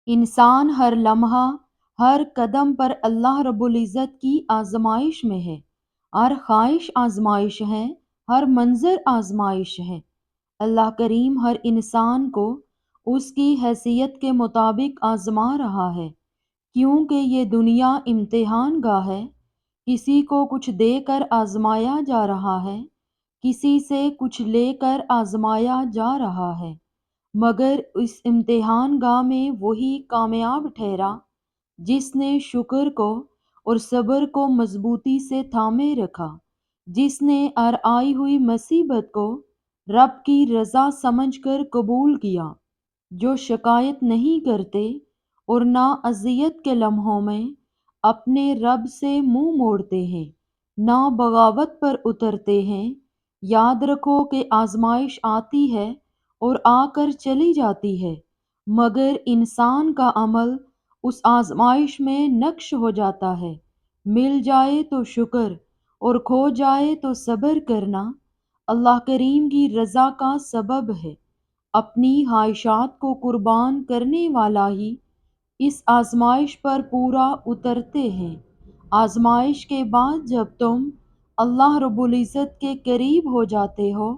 انسان ہر لمحہ ہر قدم پر اللہ رب العزت کی آزمائش میں ہے۔ ہر خواہش آزمائش ہے، ہر منظر آزمائش ہے۔ اللہ کریم ہر انسان کو اس کی حیثیت کے مطابق آزما رہا ہے، کیونکہ یہ دنیا امتحان گاہ ہے۔ کسی کو کچھ دے کر آزمایا جا رہا ہے، کسی سے کچھ لے کر آزمایا جا رہا ہے، مگر اس امتحان گاہ میں وہی کامیاب ٹھہرا جس نے شکر کو اور صبر کو مضبوطی سے تھامے رکھا، جس نے ہر آئی ہوئی مصیبت کو رب کی رضا سمجھ کر قبول کیا۔ جو شکایت نہیں کرتے اور نہ اذیت کے لمحوں میں اپنے رب سے منہ موڑتے ہیں، نہ بغاوت پر اترتے ہیں۔ یاد رکھو کہ آزمائش آتی ہے اور آ کر چلی جاتی ہے، مگر انسان کا عمل اس آزمائش میں نقش ہو جاتا ہے۔ مل جائے تو شکر اور کھو جائے تو صبر کرنا اللہ کریم کی رضا کا سبب ہے۔ اپنی خواہشات کو قربان کرنے والا ہی اس آزمائش پر پورا اترتے ہیں۔ آزمائش کے بعد جب تم اللہ رب العزت کے قریب ہو جاتے ہو،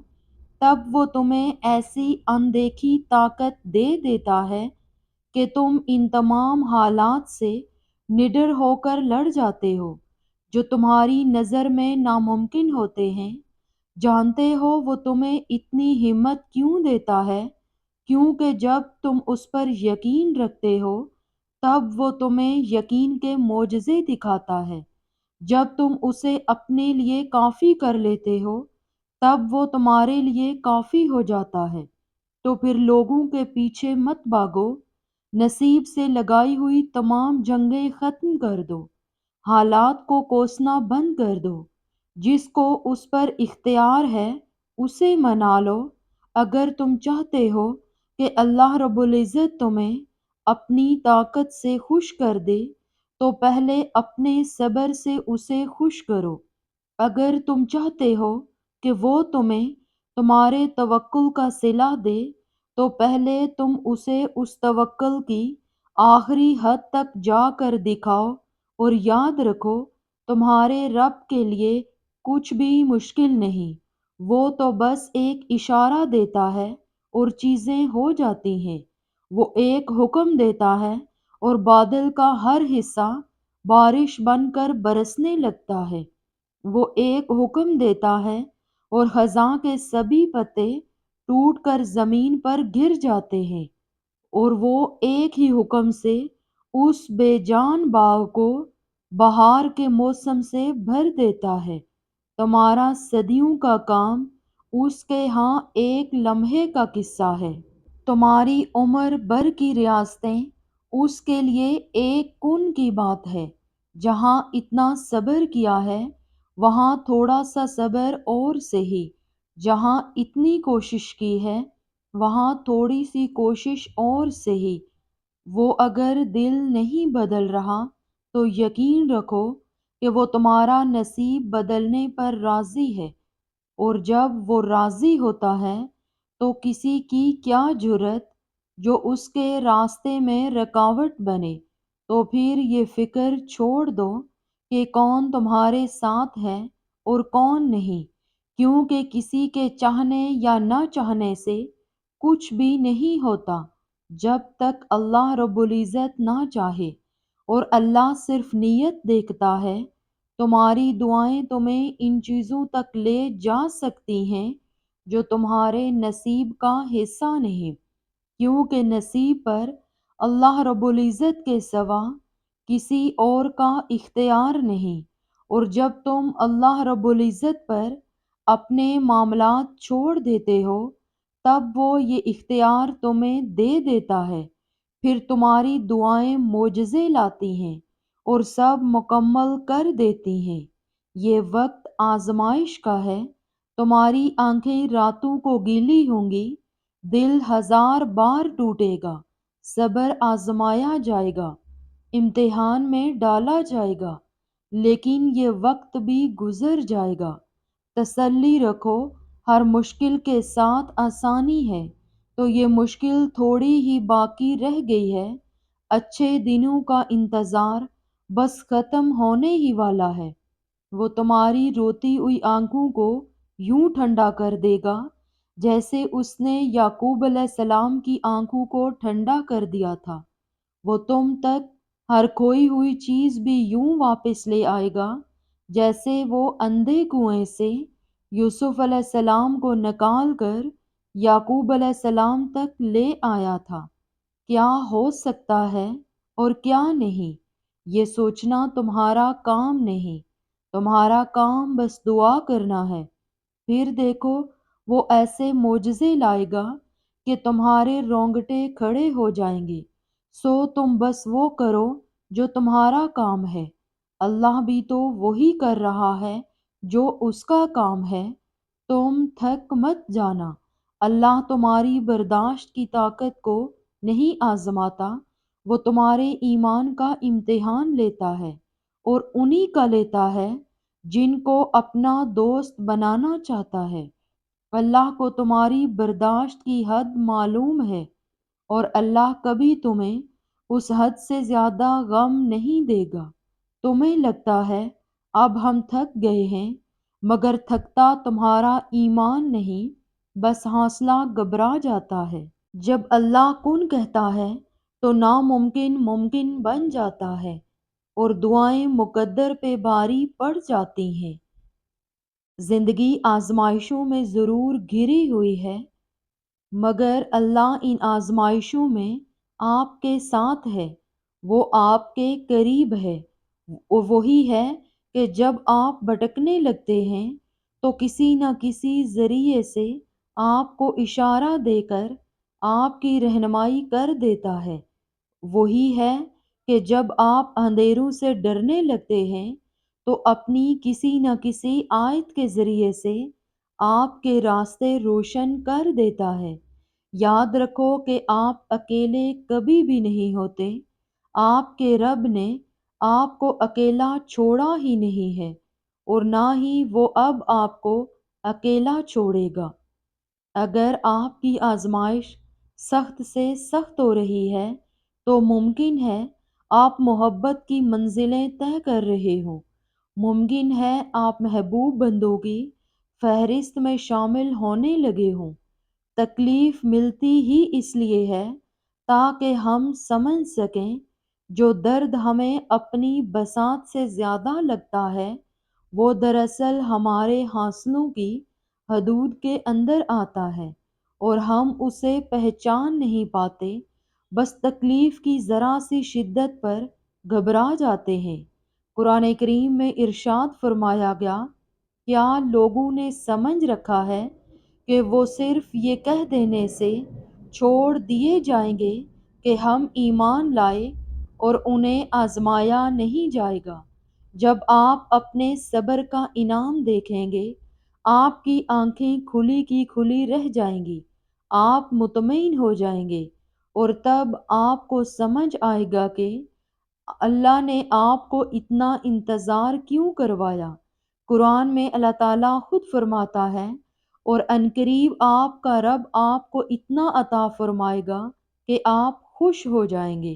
تب وہ تمہیں ایسی اندیکھی طاقت دے دیتا ہے کہ تم ان تمام حالات سے نڈر ہو کر لڑ جاتے ہو جو تمہاری نظر میں ناممکن ہوتے ہیں۔ جانتے ہو وہ تمہیں اتنی ہمت کیوں دیتا ہے؟ کیونکہ جب تم اس پر یقین رکھتے ہو تب وہ تمہیں یقین کے معجزے دکھاتا ہے۔ جب تم اسے اپنے لیے کافی کر لیتے ہو تب وہ تمہارے لیے کافی ہو جاتا ہے۔ تو پھر لوگوں کے پیچھے مت بھاگو، نصیب سے لگائی ہوئی تمام جنگیں ختم کر دو، حالات کو کوسنا بند کر دو۔ جس کو اس پر اختیار ہے اسے منا لو۔ اگر تم چاہتے ہو کہ اللہ رب العزت تمہیں اپنی طاقت سے خوش کر دے تو پہلے اپنے صبر سے اسے خوش کرو۔ اگر تم چاہتے ہو کہ وہ تمہیں تمہارے توکل کا صلہ دے تو پہلے تم اسے اس توکل کی آخری حد تک جا کر دکھاؤ، اور یاد رکھو تمہارے رب کے لیے کچھ بھی مشکل نہیں۔ وہ تو بس ایک اشارہ دیتا ہے اور چیزیں ہو جاتی ہیں۔ وہ ایک حکم دیتا ہے اور بادل کا ہر حصہ بارش بن کر برسنے لگتا ہے۔ وہ ایک حکم دیتا ہے اور خزاں کے سبھی پتے ٹوٹ کر زمین پر گر جاتے ہیں، اور وہ ایک ہی حکم سے اس بے جان باغ کو بہار کے موسم سے بھر دیتا ہے۔ تمہارا صدیوں کا کام اس کے ہاں ایک لمحے کا قصہ ہے۔ تمہاری عمر بھر کی ریاستیں اس کے لیے ایک کن کی بات ہے۔ جہاں اتنا صبر کیا ہے وہاں تھوڑا سا صبر اور سہی، جہاں اتنی کوشش کی ہے وہاں تھوڑی سی کوشش اور سہی۔ وہ اگر دل نہیں بدل رہا تو یقین رکھو کہ وہ تمہارا نصیب بدلنے پر راضی ہے، اور جب وہ راضی ہوتا ہے تو کسی کی کیا جرأت جو اس کے راستے میں رکاوٹ بنے۔ تو پھر یہ فکر چھوڑ دو کہ کون تمہارے ساتھ ہے اور کون نہیں، کیونکہ کسی کے چاہنے یا نہ چاہنے سے کچھ بھی نہیں ہوتا جب تک اللہ رب العزت نہ چاہے، اور اللہ صرف نیت دیکھتا ہے۔ تمہاری دعائیں تمہیں ان چیزوں تک لے جا سکتی ہیں جو تمہارے نصیب کا حصہ نہیں، کیونکہ نصیب پر اللہ رب العزت کے سوا کسی اور کا اختیار نہیں۔ اور جب تم اللہ رب العزت پر اپنے معاملات چھوڑ دیتے ہو تب وہ یہ اختیار تمہیں دے دیتا ہے۔ پھر تمہاری دعائیں معجزے لاتی ہیں اور سب مکمل کر دیتی ہیں۔ یہ وقت آزمائش کا ہے۔ تمہاری آنکھیں راتوں کو گیلی ہوں گی، دل ہزار بار ٹوٹے گا، صبر آزمایا جائے گا، امتحان میں ڈالا جائے گا، لیکن یہ وقت بھی گزر جائے گا۔ تسلی رکھو، ہر مشکل کے ساتھ آسانی ہے۔ تو یہ مشکل تھوڑی ہی باقی رہ گئی ہے، اچھے دنوں کا انتظار بس ختم ہونے ہی والا ہے۔ وہ تمہاری روتی ہوئی آنکھوں کو یوں ٹھنڈا کر دے گا جیسے اس نے یعقوب علیہ السلام کی آنکھوں کو ٹھنڈا کر دیا تھا۔ وہ تم تک ہر کھوئی ہوئی چیز بھی یوں واپس لے آئے گا جیسے وہ اندھے کنویں سے یوسف علیہ السلام کو نکال کر یعقوب علیہ السلام تک لے آیا تھا۔ کیا ہو سکتا ہے اور کیا نہیں، یہ سوچنا تمہارا کام نہیں، تمہارا کام بس دعا کرنا ہے۔ پھر دیکھو وہ ایسے معجزے لائے گا کہ تمہارے رونگٹے کھڑے ہو جائیں گے۔ سو تم بس وہ کرو جو تمہارا کام ہے، اللہ بھی تو وہی کر رہا ہے جو اس کا کام ہے۔ تم تھک مت جانا، اللہ تمہاری برداشت کی طاقت کو نہیں آزماتا، وہ تمہارے ایمان کا امتحان لیتا ہے، اور انہی کا لیتا ہے جن کو اپنا دوست بنانا چاہتا ہے۔ اللہ کو تمہاری برداشت کی حد معلوم ہے، اور اللہ کبھی تمہیں اس حد سے زیادہ غم نہیں دے گا۔ تمہیں لگتا ہے اب ہم تھک گئے ہیں، مگر تھکتا تمہارا ایمان نہیں، بس حوصلہ گھبرا جاتا ہے۔ جب اللہ کن کہتا ہے تو ناممکن ممکن بن جاتا ہے، اور دعائیں مقدر پہ بھاری پڑ جاتی ہیں۔ زندگی آزمائشوں میں ضرور گھری ہوئی ہے، مگر اللہ ان آزمائشوں میں آپ کے ساتھ ہے، وہ آپ کے قریب ہے۔ وہ وہی ہے کہ جب آپ بھٹکنے لگتے ہیں تو کسی نہ کسی ذریعے سے آپ کو اشارہ دے کر آپ کی رہنمائی کر دیتا ہے۔ وہی ہے کہ جب آپ اندھیروں سے ڈرنے لگتے ہیں تو اپنی کسی نہ کسی آیت کے ذریعے سے آپ کے راستے روشن کر دیتا ہے۔ یاد رکھو کہ آپ اکیلے کبھی بھی نہیں ہوتے، آپ کے رب نے آپ کو اکیلا چھوڑا ہی نہیں ہے، اور نہ ہی وہ اب آپ کو اکیلا چھوڑے گا۔ اگر آپ کی آزمائش سخت سے سخت ہو رہی ہے تو ممکن ہے آپ محبت کی منزلیں طے کر رہے ہوں، ممکن ہے آپ محبوب بندوں کی فہرست میں شامل ہونے لگے ہوں۔ تکلیف ملتی ہی اس لیے ہے تاکہ ہم سمجھ سکیں جو درد ہمیں اپنی بساط سے زیادہ لگتا ہے وہ دراصل ہمارے حوصلوں کی حدود کے اندر آتا ہے، اور ہم اسے پہچان نہیں پاتے، بس تکلیف کی ذرا سی شدت پر گھبرا جاتے ہیں۔ قرآن کریم میں ارشاد فرمایا گیا، کیا لوگوں نے سمجھ رکھا ہے کہ وہ صرف یہ کہہ دینے سے چھوڑ دیے جائیں گے کہ ہم ایمان لائے اور انہیں آزمایا نہیں جائے گا۔ جب آپ اپنے صبر کا انعام دیکھیں گے، آپ کی آنکھیں کھلی کی کھلی رہ جائیں گی، آپ مطمئن ہو جائیں گے، اور تب آپ کو سمجھ آئے گا کہ اللہ نے آپ کو اتنا انتظار کیوں کروایا۔ قرآن میں اللہ تعالیٰ خود فرماتا ہے، اور عنقریب آپ کا رب آپ کو اتنا عطا فرمائے گا کہ آپ خوش ہو جائیں گے۔